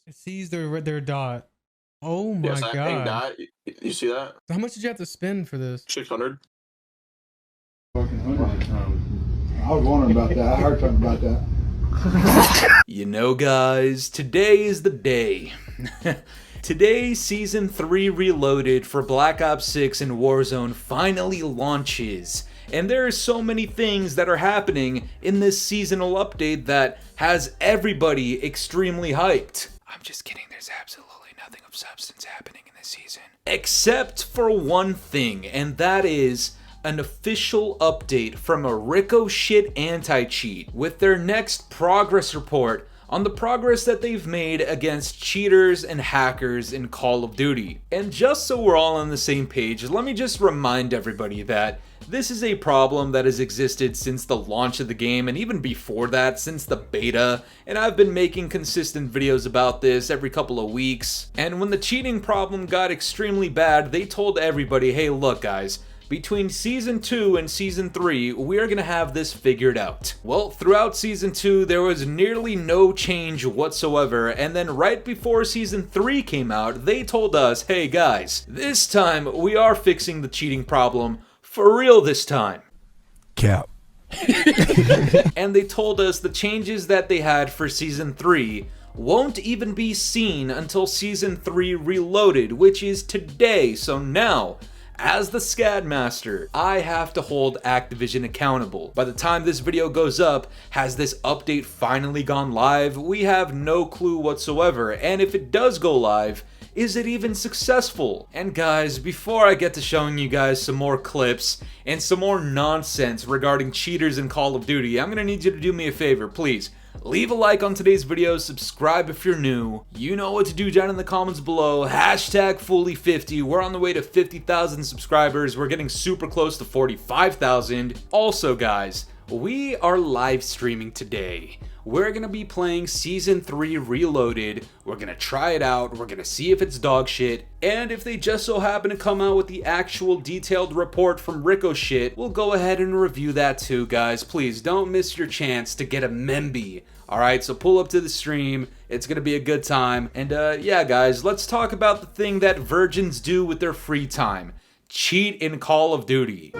It sees their dot. Oh my Yes, I pinged god. that. You see that? How much did you have to spend for this? 600. Fucking hundreds of times. I was wondering about that. I heard something about that. You know, guys, today is the day. Today, Season 3 Reloaded for Black Ops 6 and Warzone finally launches. And there are so many things that are happening in this seasonal update that has everybody extremely hyped. I'm just kidding, there's absolutely nothing of substance happening in this season. Except for one thing, and that is an official update from a RICOCHET anti-cheat with their next progress report on the progress that they've made against cheaters and hackers in Call of Duty. And just so we're all on the same page, let me just remind everybody that this is a problem that has existed since the launch of the game, and even before that, since the beta, and I've been making consistent videos about this every couple of weeks. And when the cheating problem got extremely bad, they told everybody, hey look guys, between Season 2 and Season 3, we are going to have this figured out. Well, throughout Season 2, there was nearly no change whatsoever, and then right before Season 3 came out, they told us, hey guys, this time we are fixing the cheating problem for real this time. Cap. And they told us the changes that they had for Season 3 won't even be seen until Season 3 Reloaded, which is today. So now, as the SCAD master, I have to hold Activision accountable. By the time this video goes up, has this update finally gone live? We have no clue whatsoever, and if it does go live, is it even successful? And guys, before I get to showing you guys some more clips and some more nonsense regarding cheaters in Call of Duty, I'm gonna need you to do me a favor, please. Leave a like on today's video, subscribe if you're new. You know what to do down in the comments below. Hashtag Fooly50. We're on the way to 50,000 subscribers. We're getting super close to 45,000. Also guys, we are live streaming today. We're gonna be playing Season 3 Reloaded. We're gonna try it out. We're gonna see if it's dog shit. And if they just so happen to come out with the actual detailed report from RICOCHET, we'll go ahead and review that too, guys. Please don't miss your chance to get a memby. Alright, so pull up to the stream. It's gonna be a good time. And yeah, guys, let's talk about the thing that virgins do with their free time. Cheat in Call of Duty.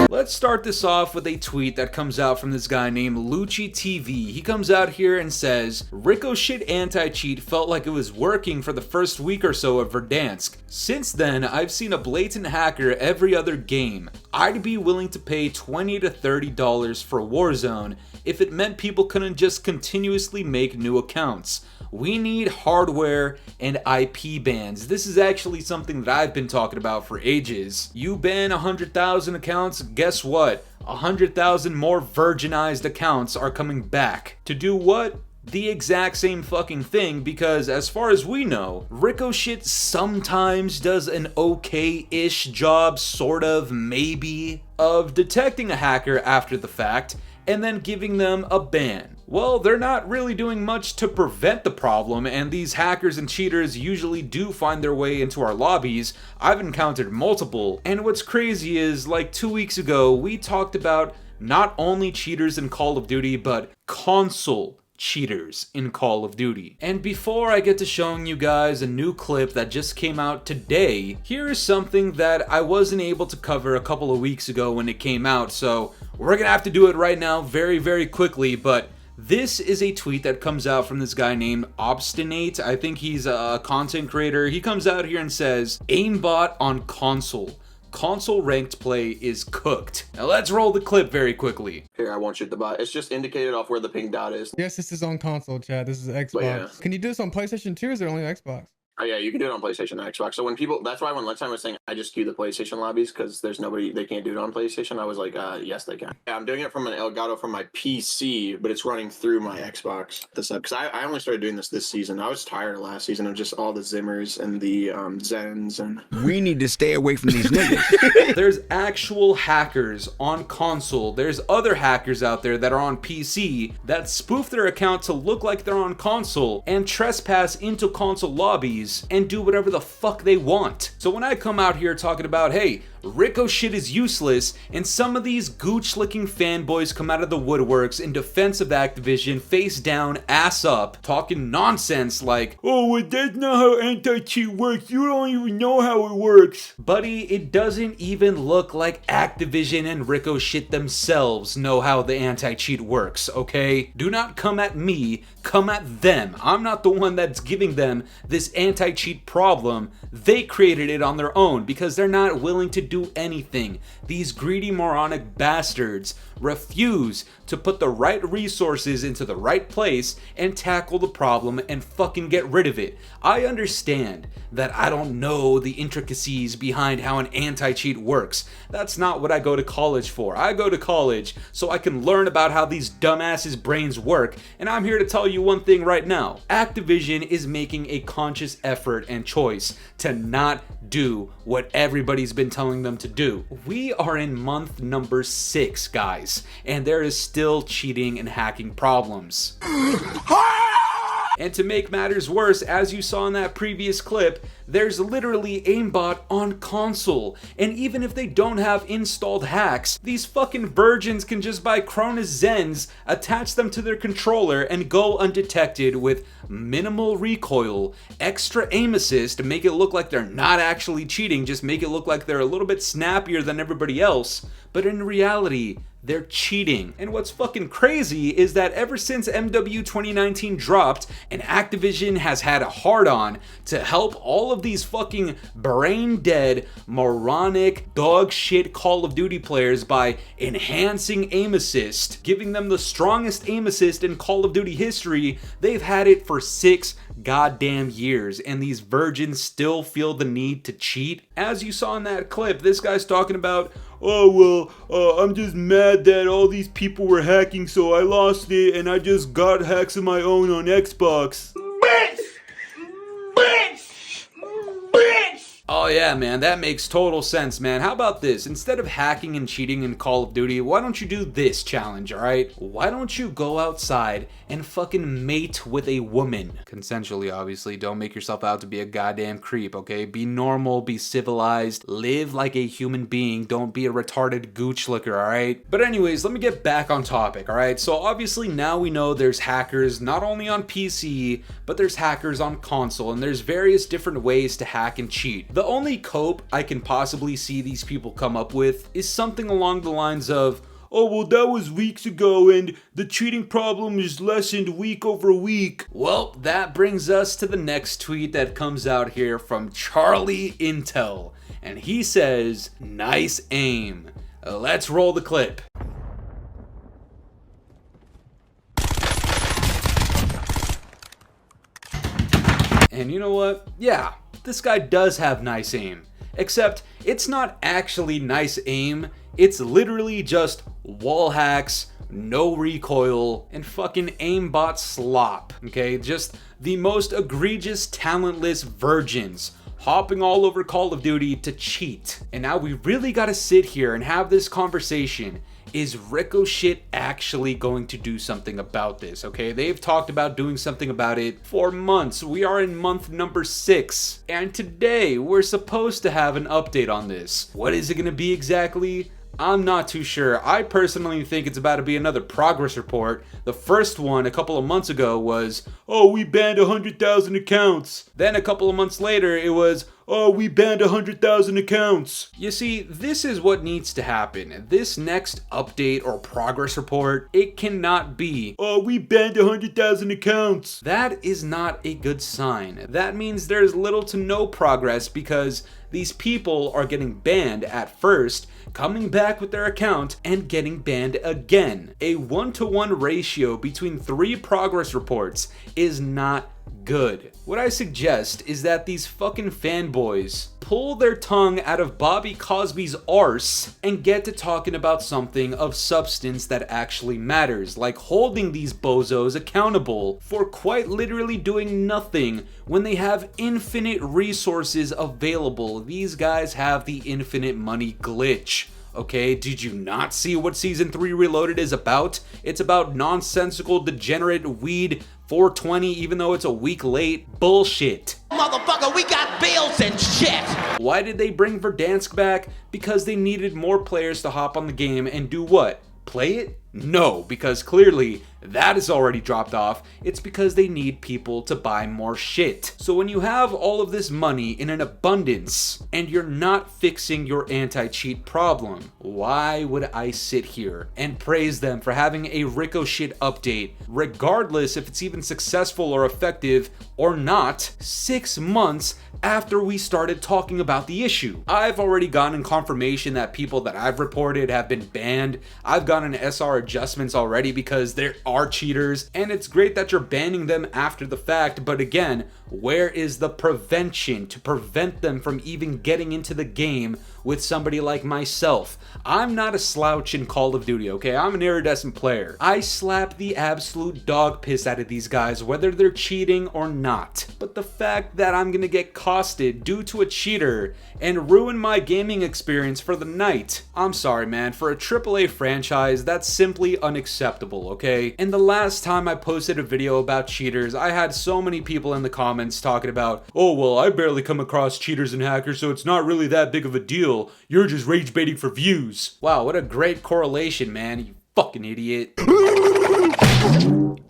Let's start this off with a tweet that comes out from this guy named Lucci TV. He comes out here and says, RICOCHET anti-cheat felt like it was working for the first week or so of Verdansk. Since then, I've seen a blatant hacker every other game. I'd be willing to pay $20 to $30 for Warzone if it meant people couldn't just continuously make new accounts. We need hardware and IP bans. This is actually something that I've been talking about for ages. You ban 100,000 accounts, guess what? 100,000 more virginized accounts are coming back. To do what? The exact same fucking thing, because as far as we know, RICOCHET sometimes does an okay-ish job, sort of, maybe, of detecting a hacker after the fact and then giving them a ban. Well, they're not really doing much to prevent the problem, and these hackers and cheaters usually do find their way into our lobbies. I've encountered multiple, and what's crazy is, like 2 weeks ago, we talked about not only cheaters in Call of Duty, but console cheaters in Call of Duty. And before I get to showing you guys a new clip that just came out today, here is something that I wasn't able to cover a couple of weeks ago when it came out, so we're gonna have to do it right now very quickly. But this is a tweet that comes out from this guy named Obstinate. I think he's a content creator. He comes out here and says, aimbot on console. Console ranked play is cooked. Now let's roll the clip very quickly. Here, I want you to buy. It's just indicated off where the pink dot is. Yes, this is on console, chat. This is Xbox. Yeah. Can you do this on PlayStation 2 or is it only Xbox? Oh yeah, you can do it on PlayStation and Xbox. So when people, that's why when last time I was saying I just queue the PlayStation lobbies because there's nobody, they can't do it on PlayStation. I was like, yes, they can. Yeah, I'm doing it from an Elgato from my PC, but it's running through my Xbox. This up because I only started doing this season. I was tired of last season of just all the Zimmers and the Zens and. We need to stay away from these niggas. There's actual hackers on console. There's other hackers out there that are on PC that spoof their account to look like they're on console and trespass into console lobbies and do whatever the fuck they want. So when I come out here talking about, hey, RICOCHET is useless, and some of these gooch-licking fanboys come out of the woodworks in defense of Activision, face down, ass up, talking nonsense like, "Oh, well, that's not how anti-cheat works, you don't even know how it works." Buddy, it doesn't even look like Activision and RICOCHET themselves know how the anti-cheat works, okay? Do not come at me, come at them. I'm not the one that's giving them this anti-cheat problem. They created it on their own because they're not willing to do anything. These greedy moronic bastards refuse to put the right resources into the right place and tackle the problem and fucking get rid of it. I understand that I don't know the intricacies behind how an anti-cheat works. That's not what I go to college for. I go to college so I can learn about how these dumbasses' brains work, and I'm here to tell you one thing right now. Activision is making a conscious effort and choice to not do what everybody's been telling them to do. We are in month number 6, guys, and there is still cheating and hacking problems. And to make matters worse, as you saw in that previous clip, there's literally aimbot on console. And even if they don't have installed hacks, these fucking virgins can just buy Cronus Zens, attach them to their controller, and go undetected with minimal recoil, extra aim assist to make it look like they're not actually cheating, just make it look like they're a little bit snappier than everybody else. But in reality, they're cheating. And what's fucking crazy is that ever since MW 2019 dropped, and Activision has had a hard-on to help all of these fucking brain-dead, moronic, dog shit Call of Duty players by enhancing aim assist, giving them the strongest aim assist in Call of Duty history. They've had it for 6 goddamn years, and these virgins still feel the need to cheat. As you saw in that clip, this guy's talking about, "Oh, well, I'm just mad that all these people were hacking, so I lost it, and I just got hacks of my own on Xbox." Oh yeah, man, that makes total sense, man. How about this? Instead of hacking and cheating in Call of Duty, why don't you do this challenge, alright? Why don't you go outside and fucking mate with a woman? Consensually, obviously. Don't make yourself out to be a goddamn creep, okay? Be normal, be civilized, live like a human being. Don't be a retarded gooch licker, alright? But anyways, let me get back on topic, alright? So obviously now we know there's hackers not only on PC, but there's hackers on console, and there's various different ways to hack and cheat. The only cope I can possibly see these people come up with is something along the lines of, "Oh, well, that was weeks ago, and the cheating problem is lessened week over week." Well, that brings us to the next tweet that comes out here from Charlie Intel, and he says, "Nice aim." Let's roll the clip. And you know what? Yeah, this guy does have nice aim. Except, it's not actually nice aim, it's literally just wall hacks, no recoil, and fucking aimbot slop, okay? Just the most egregious, talentless virgins hopping all over Call of Duty to cheat. And now we really gotta sit here and have this conversation. Is RICOCHET actually going to do something about this, okay? They've talked about doing something about it for months. We are in month number 6, and today we're supposed to have an update on this. What is it gonna be exactly? I'm not too sure. I personally think it's about to be another progress report. The first one a couple of months ago was, "Oh, we banned 100,000 accounts." Then a couple of months later it was, "Oh, we banned 100,000 accounts." You see, this is what needs to happen. This next update or progress report, it cannot be, "Oh, we banned 100,000 accounts." That is not a good sign. That means there's little to no progress because these people are getting banned at first, coming back with their account, and getting banned again. A 1-to-1 ratio between 3 progress reports is not good. What I suggest is that these fucking fanboys pull their tongue out of Bobby Cosby's arse and get to talking about something of substance that actually matters, like holding these bozos accountable for quite literally doing nothing when they have infinite resources available. These guys have the infinite money glitch. Okay, did you not see what Season 3 Reloaded is about? It's about nonsensical, degenerate weed 420 even though it's a week late bullshit. Motherfucker! motherfucker, we got bills and shit. Why did they bring Verdansk back? Because they needed more players to hop on the game and do what? Play it? No, because clearly that is already dropped off. It's because they need people to buy more shit. So when you have all of this money in an abundance and you're not fixing your anti-cheat problem, why would I sit here and praise them for having a RICOCHET update, regardless if it's even successful or effective or not, 6 months after we started talking about the issue? I've already gotten confirmation that people that I've reported have been banned. I've gotten SR adjustments already because there are cheaters, and it's great that you're banning them after the fact, but again, where is the prevention to prevent them from even getting into the game with somebody like myself? I'm not a slouch in Call of Duty, okay? I'm an iridescent player. I slap the absolute dog piss out of these guys, whether they're cheating or not. But the fact that I'm gonna get costed due to a cheater and ruin my gaming experience for the night, I'm sorry, man. For a AAA franchise, that's simply unacceptable, okay? And the last time I posted a video about cheaters, I had so many people in the comments talking about, oh, well, I barely come across cheaters and hackers, so it's not really that big of a deal. You're just rage baiting for views. Wow, what a great correlation, man. You fucking idiot.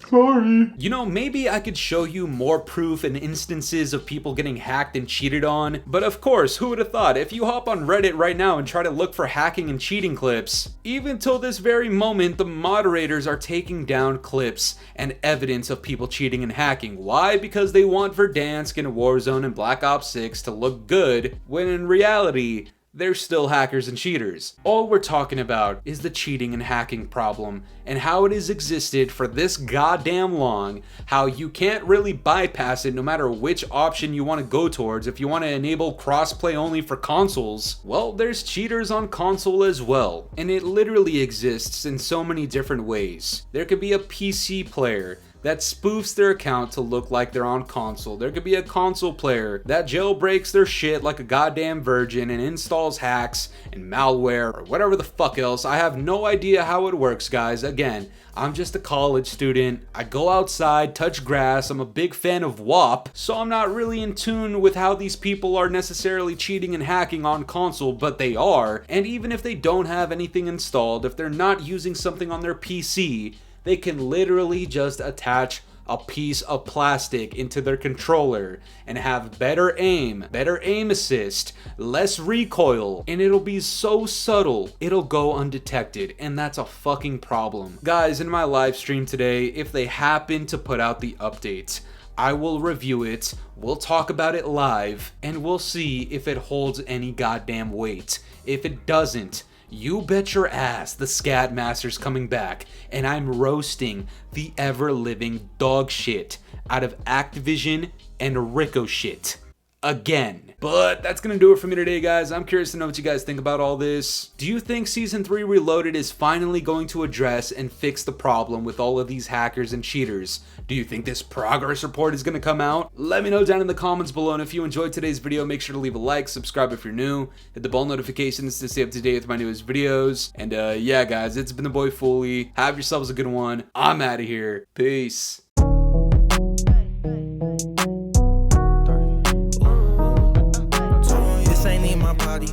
Sorry. You know, maybe I could show you more proof and instances of people getting hacked and cheated on, but of course, who would have thought? If you hop on Reddit right now and try to look for hacking and cheating clips, even till this very moment, the moderators are taking down clips and evidence of people cheating and hacking. Why? Because they want Verdansk and Warzone and Black Ops 6 to look good, when in reality, they're still hackers and cheaters. All we're talking about is the cheating and hacking problem and how it has existed for this goddamn long, how you can't really bypass it no matter which option you want to go towards. If you want to enable crossplay only for consoles, well, there's cheaters on console as well, and it literally exists in so many different ways. There could be a PC player that spoofs their account to look like they're on console. There could be a console player that jailbreaks their shit like a goddamn virgin and installs hacks and malware or whatever the fuck else. I have no idea how it works, guys. Again, I'm just a college student. I go outside, touch grass. I'm a big fan of WAP, so I'm not really in tune with how these people are necessarily cheating and hacking on console, but they are. And even if they don't have anything installed, if they're not using something on their PC, they can literally just attach a piece of plastic into their controller and have better aim assist, less recoil, and it'll be so subtle, it'll go undetected, and that's a fucking problem. Guys, in my live stream today, if they happen to put out the update, I will review it, we'll talk about it live, and we'll see if it holds any goddamn weight. If it doesn't, you bet your ass the Scat Master's coming back, and I'm roasting the ever-living dog shit out of Activision and RICOCHET again. But that's gonna do it for me today, guys. I'm curious to know what you guys think about all this. Do you think Season 3 Reloaded is finally going to address and fix the problem with all of these hackers and cheaters? Do you think this progress report is gonna come out? Let me know down in the comments below, and if you enjoyed today's video, make sure to leave a like, subscribe if you're new, hit the bell notifications to stay up to date with my newest videos. And yeah, guys, it's been the boy Fooly. Have yourselves a good one. I'm out of here. Peace. This ain't in my body.